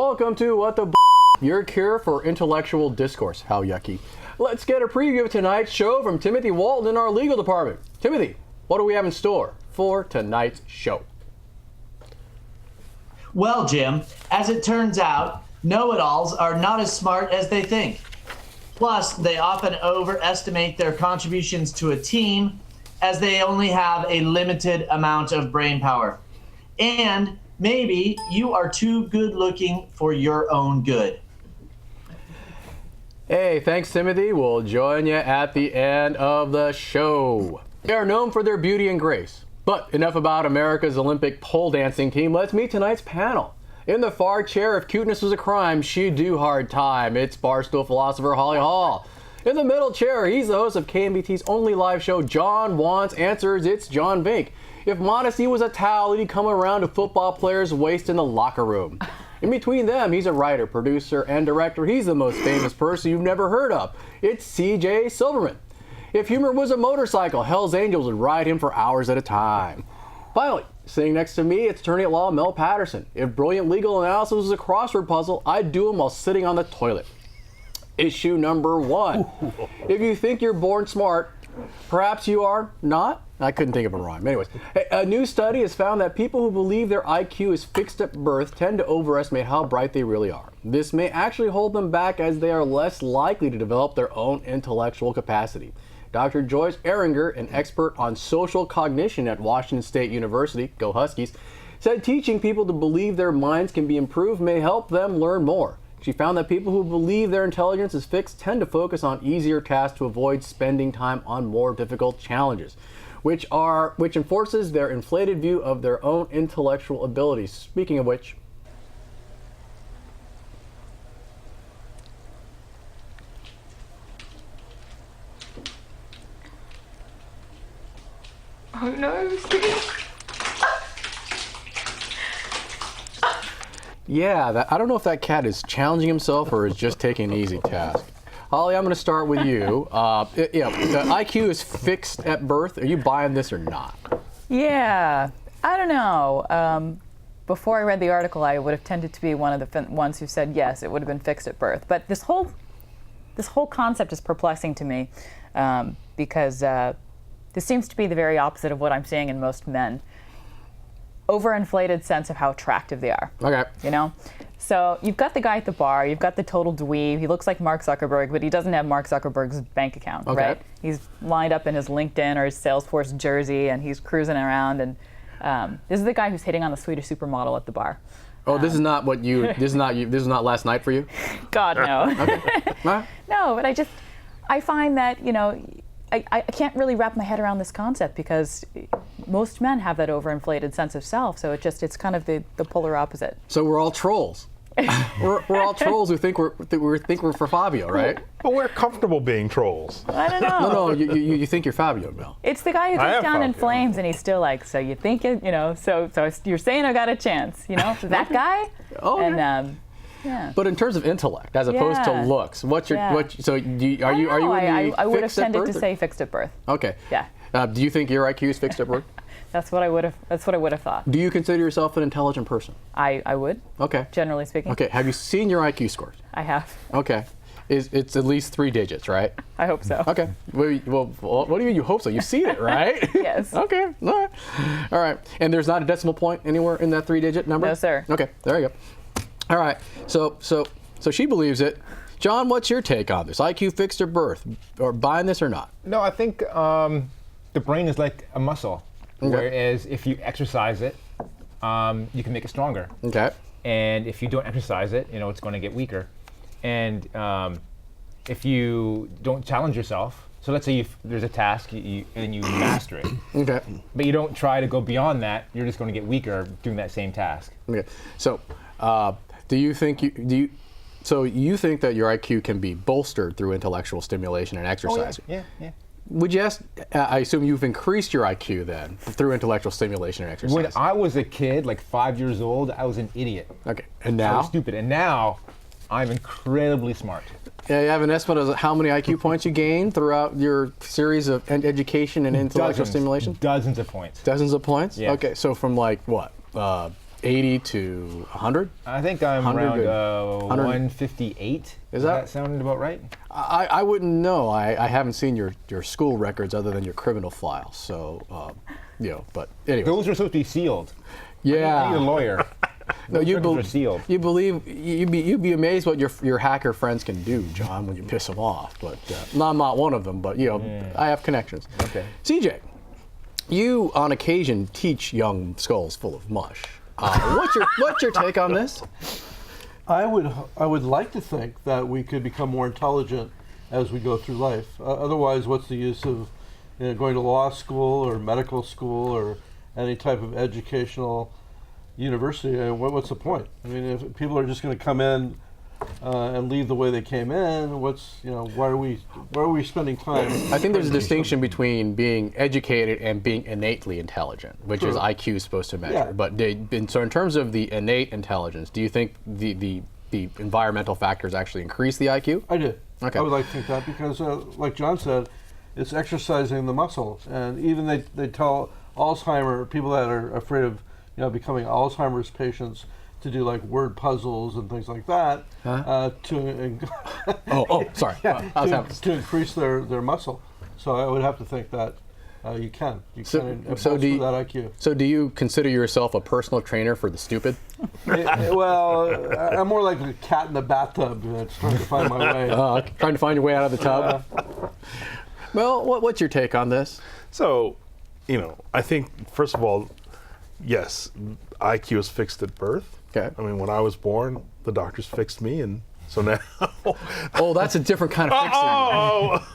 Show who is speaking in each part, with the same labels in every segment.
Speaker 1: Welcome to What the Your cure for intellectual discourse. How yucky. Let's get a preview of tonight's show from Timothy Walton in our legal department. Timothy, what do we have in store for tonight's show?
Speaker 2: Well, Jim, as it turns out, know-it-alls are not as smart as they think. Plus, they often overestimate their contributions to a team as they only have a limited amount of brain power. And maybe you are too good-looking for your own good.
Speaker 1: Hey, thanks, Timothy. We'll join you at the end of the show. They are known for their beauty and grace. But enough about America's Olympic pole dancing team. Let's meet tonight's panel. In the far chair, if cuteness was a crime, she'd do hard time. It's Barstool philosopher Holly Hall. In the middle chair, he's the host of KMVT's only live show, John Wants Answers. It's John Vink. If modesty was a towel, he'd come around to football players' waist in the locker room. In between them, he's a writer, producer, and director. He's the most famous person you've never heard of. It's CJ Silverman. If humor was a motorcycle, Hell's Angels would ride him for hours at a time. Finally, sitting next to me, it's attorney at law Mel Patterson. If brilliant legal analysis was a crossword puzzle, I'd do them while sitting on the toilet. Issue number 1. If you think you're born smart, perhaps you are not. I couldn't think of a rhyme. Anyways, a new study has found that people who believe their IQ is fixed at birth tend to overestimate how bright they really are. This may actually hold them back as they are less likely to develop their own intellectual capacity. Dr. Joyce Ehringer, an expert on social cognition at Washington State University, go Huskies, said teaching people to believe their minds can be improved may help them learn more. She found that people who believe their intelligence is fixed tend to focus on easier tasks to avoid spending time on more difficult challenges, which enforces their inflated view of their own intellectual abilities. Speaking of which,
Speaker 3: oh no,
Speaker 1: yeah, I don't know if that cat is challenging himself or is just taking an easy task. Holly, I'm going to start with you. The IQ is fixed at birth. Are you buying this or not?
Speaker 4: Yeah, I don't know. Before I read the article, I would have tended to be one of the ones who said yes, it would have been fixed at birth. But this whole concept is perplexing to me because this seems to be the very opposite of what I'm seeing in most men. Overinflated sense of how attractive they are.
Speaker 1: Okay.
Speaker 4: You know? So you've got the guy at the bar, you've got the total dweeb, he looks like Mark Zuckerberg, but he doesn't have Mark Zuckerberg's bank account,
Speaker 1: okay,
Speaker 4: right? He's lined up in his LinkedIn or his Salesforce jersey and he's cruising around, and this is the guy who's hitting on the Swedish supermodel at the bar.
Speaker 1: Oh, this is not what you, this is not last night for you?
Speaker 4: God, no.
Speaker 1: Okay.
Speaker 4: No, but I find that, you know, I can't really wrap my head around this concept because most men have that overinflated sense of self, so it's kind of the polar opposite.
Speaker 1: So we're all trolls. we're all trolls who think we're for Fabio, right?
Speaker 5: But we're comfortable being trolls.
Speaker 4: I don't know.
Speaker 1: No, you think you're Fabio, Mel.
Speaker 4: It's the guy who goes down in flames and he's still like, so you think it, you know, so you're saying I got a chance, you know, that guy?
Speaker 1: Oh,
Speaker 4: and, yeah.
Speaker 1: But in terms of intellect, as opposed to looks, are you
Speaker 4: I would have tended to say fixed at birth.
Speaker 1: Okay.
Speaker 4: Yeah.
Speaker 1: Do you think your IQ is fixed at birth?
Speaker 4: That's what I would have thought.
Speaker 1: Do you consider yourself an intelligent person?
Speaker 4: I would.
Speaker 1: Okay.
Speaker 4: Generally speaking.
Speaker 1: Okay. Have you seen your IQ scores?
Speaker 4: I have.
Speaker 1: Okay. It's at least 3 digits, right?
Speaker 4: I hope so.
Speaker 1: Okay. Well, what do you mean you hope so? You've seen it, right?
Speaker 4: Yes.
Speaker 1: Okay. All right. And there's not a decimal point anywhere in that 3-digit number?
Speaker 4: No, sir.
Speaker 1: Okay. There you go. All right. So she believes it. John, what's your take on this? IQ fixed at birth, or buying this or not?
Speaker 5: No, I think the brain is like a muscle, whereas if you exercise it, you can make it stronger.
Speaker 1: Okay.
Speaker 5: And if you don't exercise it, you know, it's going to get weaker. And if you don't challenge yourself, so let's say there's a task and you master it. Okay. But you don't try to go beyond that, you're just going to get weaker doing that same task.
Speaker 1: Okay. So, do you think you think that your IQ can be bolstered through intellectual stimulation and exercise?
Speaker 5: Oh, yeah.
Speaker 1: Would you ask, I assume you've increased your IQ then through intellectual stimulation and exercise?
Speaker 5: When I was a kid, like 5 years old, I was an idiot.
Speaker 1: Okay, and now?
Speaker 5: I was stupid, and now I'm incredibly smart.
Speaker 1: Yeah, you have an estimate of how many IQ points you gained throughout your series of education and intellectual stimulation?
Speaker 5: Dozens of points.
Speaker 1: Dozens of points?
Speaker 5: Yeah.
Speaker 1: Okay, so from like what? 80 to 100?
Speaker 5: I think I'm
Speaker 1: 100
Speaker 5: around
Speaker 1: 100.
Speaker 5: 158.
Speaker 1: Is
Speaker 5: Does
Speaker 1: that-
Speaker 5: that sound about right?
Speaker 1: I wouldn't know. I haven't seen your school records other than your criminal file. So, but anyway.
Speaker 5: Those are supposed to be sealed.
Speaker 1: Yeah.
Speaker 5: I need a lawyer.
Speaker 1: No,
Speaker 5: Those records are sealed.
Speaker 1: you'd be amazed what your hacker friends can do, John, when you piss them off. But no, I'm not one of them. But I have connections.
Speaker 5: Okay.
Speaker 1: CJ, you on occasion teach young skulls full of mush. What's your take on this?
Speaker 3: I would like to think that we could become more intelligent as we go through life. Otherwise, what's the use of going to law school or medical school or any type of educational university? What's the point? I mean, if people are just going to come in and leave the way they came in, why are we spending time?
Speaker 1: I think there's a distinction between being educated and being innately intelligent, which is IQ is supposed to measure.
Speaker 3: Yeah.
Speaker 1: But so in terms of the innate intelligence, do you think the environmental factors actually increase the IQ?
Speaker 3: I do.
Speaker 1: Okay.
Speaker 3: I would like to think that because, like John said, it's exercising the muscles, and even they tell people that are afraid of becoming Alzheimer's patients to do like word puzzles and things like that
Speaker 1: Sorry.
Speaker 3: to increase their muscle. So I would have to think that you can bolster that IQ.
Speaker 1: So do you consider yourself a personal trainer for the stupid?
Speaker 3: Well, I'm more like a cat in the bathtub that's trying to find my way.
Speaker 1: Trying to find your way out of the tub? Well, what's your take on this?
Speaker 6: So, I think, first of all, yes, IQ is fixed at birth.
Speaker 1: Okay.
Speaker 6: I mean, when I was born, the doctors fixed me, and so now.
Speaker 1: Oh, that's a different kind of fixing.
Speaker 6: Oh!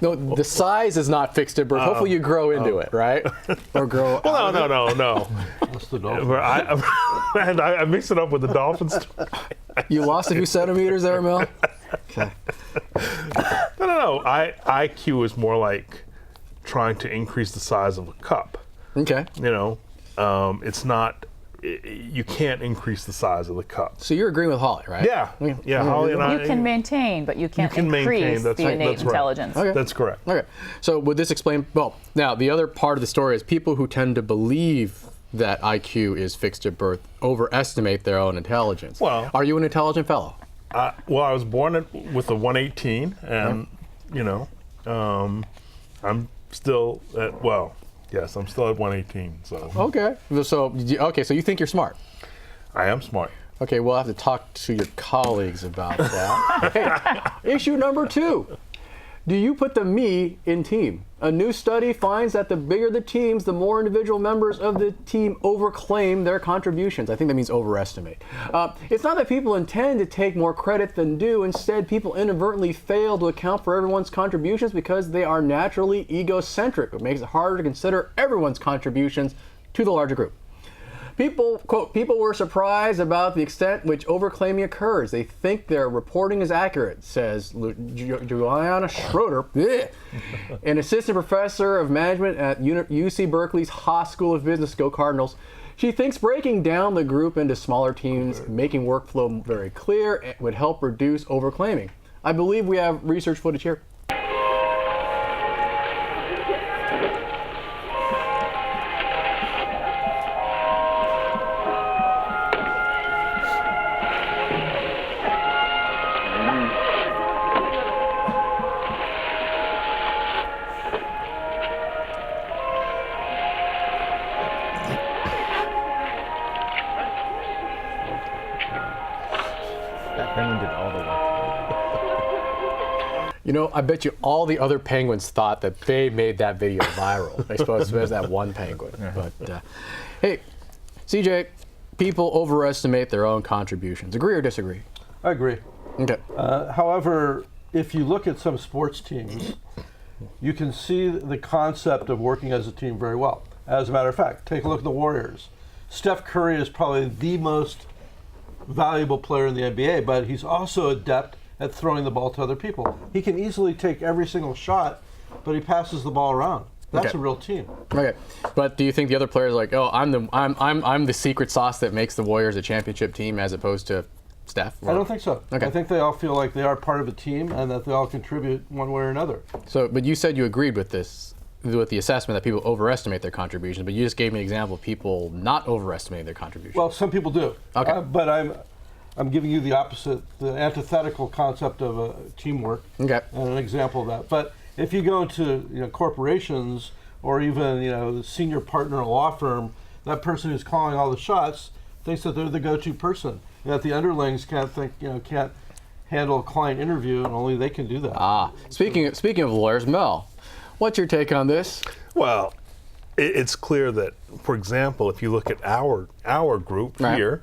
Speaker 1: No, the size is not fixed at birth. Hopefully you grow into it, right? Or grow out of it.
Speaker 6: No.
Speaker 3: That's the dolphin.
Speaker 6: I mix it up with the dolphins.
Speaker 1: You lost a few centimeters there, Mel? Okay.
Speaker 6: No. IQ is more like trying to increase the size of a cup.
Speaker 1: Okay.
Speaker 6: It's not. You can't increase the size of the cup.
Speaker 1: So you're agreeing with Holly, right?
Speaker 6: Yeah. Holly and I.
Speaker 4: You can maintain, but you can't
Speaker 6: can maintain,
Speaker 4: increase
Speaker 6: that's
Speaker 4: the
Speaker 6: right,
Speaker 4: innate
Speaker 6: that's right.
Speaker 4: intelligence.
Speaker 1: Okay.
Speaker 6: That's correct.
Speaker 1: Okay. So would this explain? Well, now the other part of the story is people who tend to believe that IQ is fixed at birth overestimate their own intelligence.
Speaker 6: Well,
Speaker 1: are you an intelligent fellow?
Speaker 6: I was born with a 118, and I'm still at yes, I'm still at 118. So
Speaker 1: Okay. So you think you're smart?
Speaker 6: I am smart.
Speaker 1: Okay, we'll have to talk to your colleagues about that. Hey, issue number 2. Do you put the me in team? A new study finds that the bigger the teams, the more individual members of the team overclaim their contributions. I think that means overestimate. It's not that people intend to take more credit than due. Instead, people inadvertently fail to account for everyone's contributions because they are naturally egocentric. It makes it harder to consider everyone's contributions to the larger group. People, quote, people were surprised about the extent which overclaiming occurs. They think their reporting is accurate, says Juliana Schroeder, an assistant professor of management at UC Berkeley's Haas School of Business. Go Cardinals. She thinks breaking down the group into smaller teams, making workflow very clear, would help reduce overclaiming. I believe we have research footage here.
Speaker 5: That penguin did all the work.
Speaker 1: I bet you all the other penguins thought that they made that video viral. I suppose it was that one penguin. But hey, CJ, people overestimate their own contributions. Agree or disagree?
Speaker 3: I agree.
Speaker 1: Okay.
Speaker 3: However, if you look at some sports teams, you can see the concept of working as a team very well. As a matter of fact, take a look at the Warriors. Steph Curry is probably the most valuable player in the NBA, but he's also adept at throwing the ball to other people. He can easily take every single shot, but he passes the ball around. That's
Speaker 1: Okay.
Speaker 3: a real team.
Speaker 1: Okay, but do you think the other players are like, oh, I'm the secret sauce that makes the Warriors a championship team as opposed to Steph?
Speaker 3: I don't think so.
Speaker 1: Okay.
Speaker 3: I think they all feel like they are part of a team and that they all contribute one way or another.
Speaker 1: So, but you said you agreed with this with the assessment that people overestimate their contributions, but you just gave me an example of people not overestimating their contributions.
Speaker 3: Well, some people do.
Speaker 1: Okay.
Speaker 3: But I'm giving you the opposite, the antithetical concept of teamwork.
Speaker 1: Okay.
Speaker 3: And an example of that. But if you go into corporations or even the senior partner in a law firm, that person who's calling all the shots thinks that they're the go-to person, and that the underlings can't handle a client interview, and only they can do that.
Speaker 1: Speaking of lawyers, Mel, what's your take on this?
Speaker 6: Well, it's clear that, for example, if you look at our group
Speaker 1: Right.
Speaker 6: here,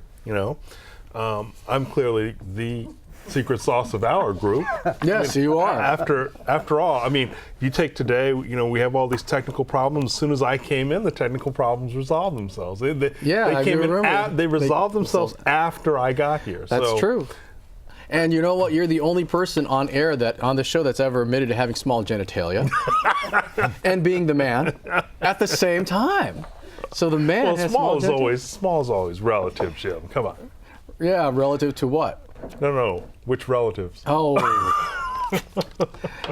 Speaker 6: I'm clearly the secret sauce of our group.
Speaker 1: Yes, you are.
Speaker 6: After all, I mean, you take today, we have all these technical problems. As soon as I came in, the technical problems resolved themselves. They
Speaker 1: I
Speaker 6: came
Speaker 1: do
Speaker 6: in,
Speaker 1: remember.
Speaker 6: they resolved themselves after I got here.
Speaker 1: That's true. And you know what? You're the only person on air on the show that's ever admitted to having small genitalia and being the man at the same time. So the man has
Speaker 6: small is
Speaker 1: genitalia.
Speaker 6: always relative, Jim. Come on.
Speaker 1: Yeah, relative to what?
Speaker 6: No. Which relatives?
Speaker 1: Oh.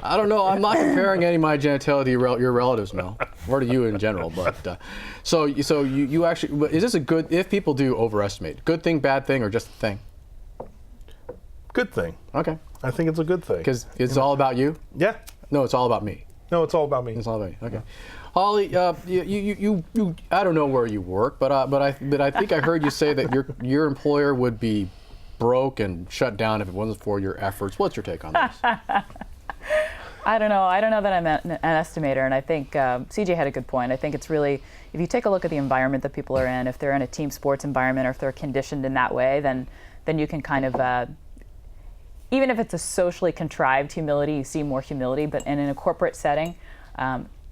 Speaker 1: I don't know. I'm not comparing any of my genitalia to your relatives, Mel, or to you in general. But so you actually, is this a good? If people do overestimate, good thing, bad thing, or just a thing?
Speaker 6: Good thing.
Speaker 1: Okay.
Speaker 6: I think it's a good thing.
Speaker 1: Because it's all about you?
Speaker 6: Yeah.
Speaker 1: No, it's all about me.
Speaker 6: No, it's all about me.
Speaker 1: It's all about you. Okay. Holly, you I don't know where you work, but I think I heard you say that your employer would be broke and shut down if it wasn't for your efforts. What's your take on this?
Speaker 4: I don't know. I don't know that I'm an estimator, and I think CJ had a good point. I think it's really, if you take a look at the environment that people are in, if they're in a team sports environment or if they're conditioned in that way, then you can kind of, even if it's a socially contrived humility, you see more humility, but in a corporate setting,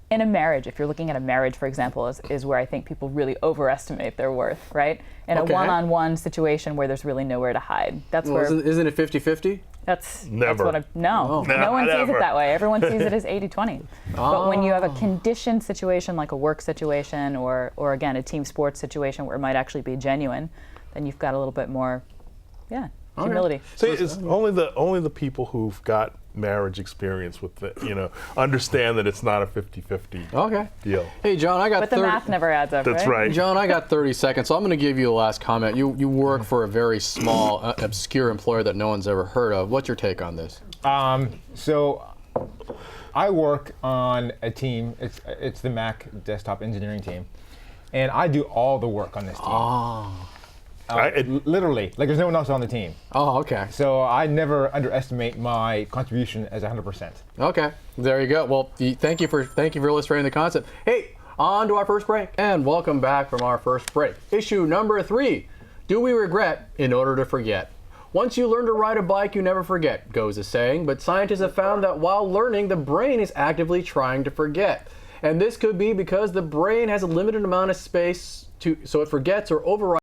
Speaker 4: in a marriage, if you're looking at a marriage, for example, is where I think people really overestimate their worth, right? In a one-on-one situation where there's really nowhere to hide. That's where
Speaker 1: isn't it 50-50?
Speaker 4: That's
Speaker 6: Never.
Speaker 4: That's what no one sees it that way. Everyone sees it as 80-20. But when you have a conditioned situation like a work situation or again a team sports situation where it might actually be genuine, then you've got a little bit more, humility.
Speaker 6: See, it's only the people who've got marriage experience with it, understand that it's not a 50-50 deal.
Speaker 1: Hey, John, I got
Speaker 4: But the math never adds up,
Speaker 6: That's right.
Speaker 1: John, I got 30 seconds, so I'm going to give you the last comment. You work for a very small, obscure employer that no one's ever heard of. What's your take on this?
Speaker 5: So I work on a team. It's the Mac desktop engineering team, and I do all the work on this team. Literally, like there's no one else on the team.
Speaker 1: Oh, okay.
Speaker 5: So I never underestimate my contribution as 100%.
Speaker 1: Okay, there you go. Well, thank you for illustrating the concept. Hey, on to our first break, and welcome back from our first break. Issue number 3: Do we regret in order to forget? Once you learn to ride a bike, you never forget, goes the saying. But scientists have found that while learning, the brain is actively trying to forget, and this could be because the brain has a limited amount of space so it forgets or overrides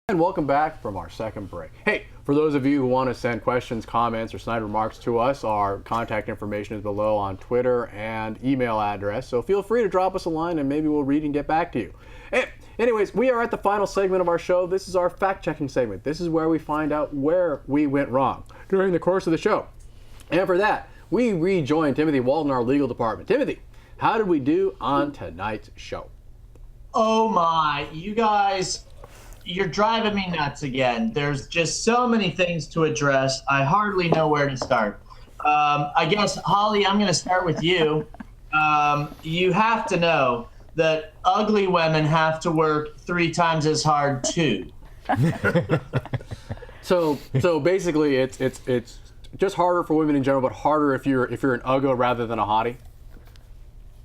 Speaker 1: And welcome back from our second break. Hey, for those of you who want to send questions, comments, or snide remarks to us, our contact information is below on Twitter and email address. So feel free to drop us a line and maybe we'll read and get back to you. Anyways, we are at the final segment of our show. This is our fact-checking segment. This is where we find out where we went wrong during the course of the show. And for that, we rejoin Timothy Walton, our legal department. Timothy, how did we do on tonight's show?
Speaker 2: Oh my, you guys, you're driving me nuts again. There's just so many things to address. I hardly know where to start. I guess, Holly, I'm going to start with you. You have to know that ugly women have to work 3 times as hard too.
Speaker 1: So basically, it's just harder for women in general, but harder if you're an uggo rather than a hottie.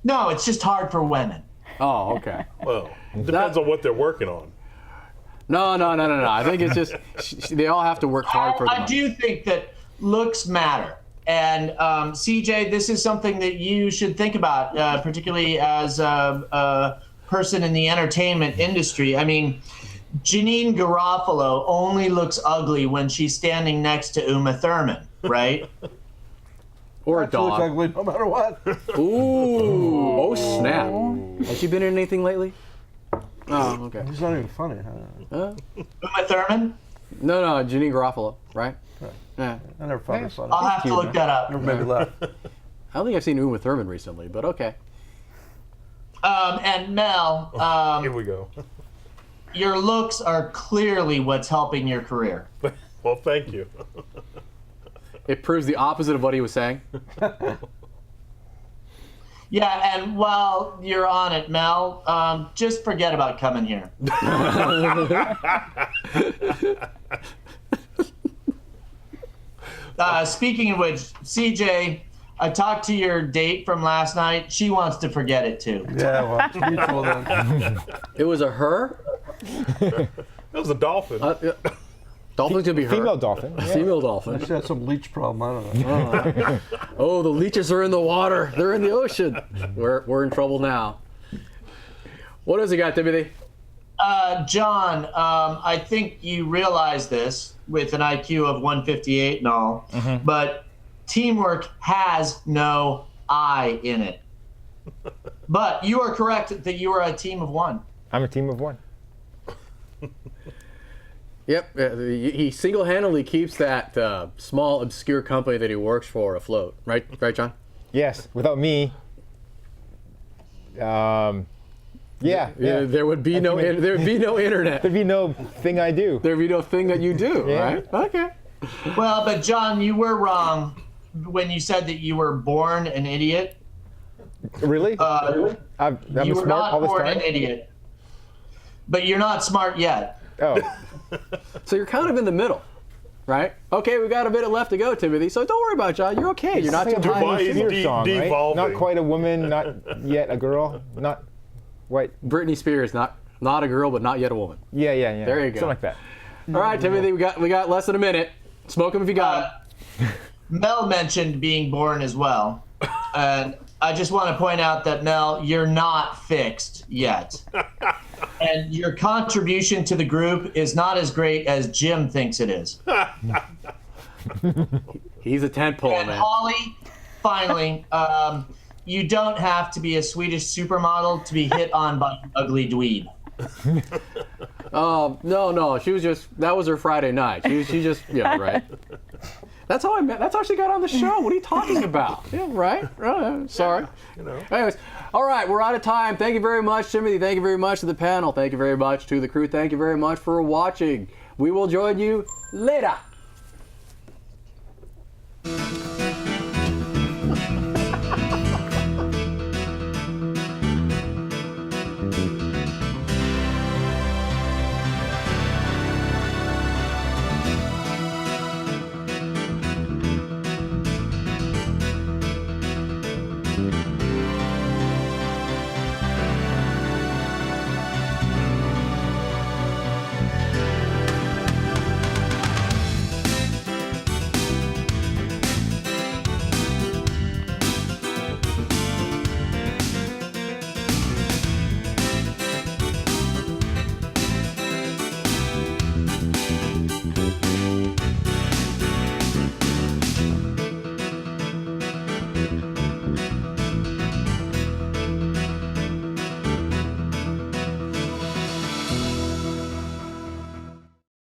Speaker 2: No, it's just hard for women.
Speaker 1: Oh, okay.
Speaker 6: Well, it depends on what they're working on.
Speaker 1: No. I think it's just they all have to work hard for them.
Speaker 2: I do think that looks matter. And CJ, this is something that you should think about, particularly as a person in the entertainment industry. I mean, Janine Garofalo only looks ugly when she's standing next to Uma Thurman, right?
Speaker 1: Or a dog.
Speaker 3: Looks ugly no matter what.
Speaker 1: Ooh. Oh, snap. Has she been in anything lately? Oh, okay.
Speaker 3: It's not even funny.
Speaker 2: Uma Thurman?
Speaker 1: No, Janine Garofalo, right? Yeah.
Speaker 3: I never found her funny.
Speaker 2: I'll have to look that up.
Speaker 3: Never made me laugh.
Speaker 1: I don't think I've seen Uma Thurman recently, but okay.
Speaker 2: And Mel,
Speaker 6: Here we go.
Speaker 2: your looks are clearly what's helping your career.
Speaker 6: Well, thank you.
Speaker 1: It proves the opposite of what he was saying.
Speaker 2: Yeah, and while you're on it, Mel, just forget about coming here. Speaking of which, CJ, I talked to your date from last night. She wants to forget it too.
Speaker 3: Yeah, well, it's mutual then.
Speaker 1: It was a her?
Speaker 6: That was a dolphin.
Speaker 1: Dolphin's gonna be her.
Speaker 5: Female dolphin. Yeah.
Speaker 1: Female dolphin.
Speaker 3: She had some leech problem. I don't know.
Speaker 1: Oh, the leeches are in the water. They're in the ocean. We're in trouble now. What else you got, Timothy?
Speaker 2: John, I think you realize this with an IQ of 158 and all, but teamwork has no I in it. But you are correct that you are a team of one.
Speaker 5: I'm a team of one.
Speaker 1: Yep, he single-handedly keeps that small, obscure company that he works for afloat. Right, John?
Speaker 5: Yes. Without me, yeah.
Speaker 1: There would be no internet.
Speaker 5: There'd be no thing I do.
Speaker 1: There'd be no thing that you do,
Speaker 5: Yeah.
Speaker 1: right? Okay.
Speaker 2: Well, but John, you were wrong when you said that you were born an idiot.
Speaker 5: Really? I'm
Speaker 2: You were
Speaker 5: smart
Speaker 2: not
Speaker 5: all this
Speaker 2: born
Speaker 5: time.
Speaker 2: an idiot. But you're not smart yet.
Speaker 5: Oh.
Speaker 1: So you're kind of in the middle, right? Okay, we've got a minute left to go, Timothy. So don't worry about it, John. You're okay. You're not too
Speaker 5: It's like a
Speaker 1: high.
Speaker 6: Britney
Speaker 5: Spears
Speaker 6: de-
Speaker 5: song, right?
Speaker 6: devolving.
Speaker 5: Not quite a woman, not yet a girl, not what?
Speaker 1: Britney Spears, not a girl, but not yet a woman.
Speaker 5: Yeah.
Speaker 1: There you go.
Speaker 5: Something like that.
Speaker 1: All right, Timothy, we got less than a minute. Smoke 'em if you got 'em.
Speaker 2: Mel mentioned being born as well. And I just want to point out that, Mel, you're not fixed yet. And your contribution to the group is not as great as Jim thinks it is.
Speaker 1: He's a tentpole,
Speaker 2: And
Speaker 1: man.
Speaker 2: Holly, finally, you don't have to be a Swedish supermodel to be hit on by an ugly dweeb.
Speaker 1: No. That was her Friday night. She just, yeah, right. That's how I met. That's how she got on the show. What are you talking about? Yeah, right. Sorry. Anyways, all right, we're out of time. Thank you very much, Timothy. Thank you very much to the panel. Thank you very much to the crew. Thank you very much for watching. We will join you later.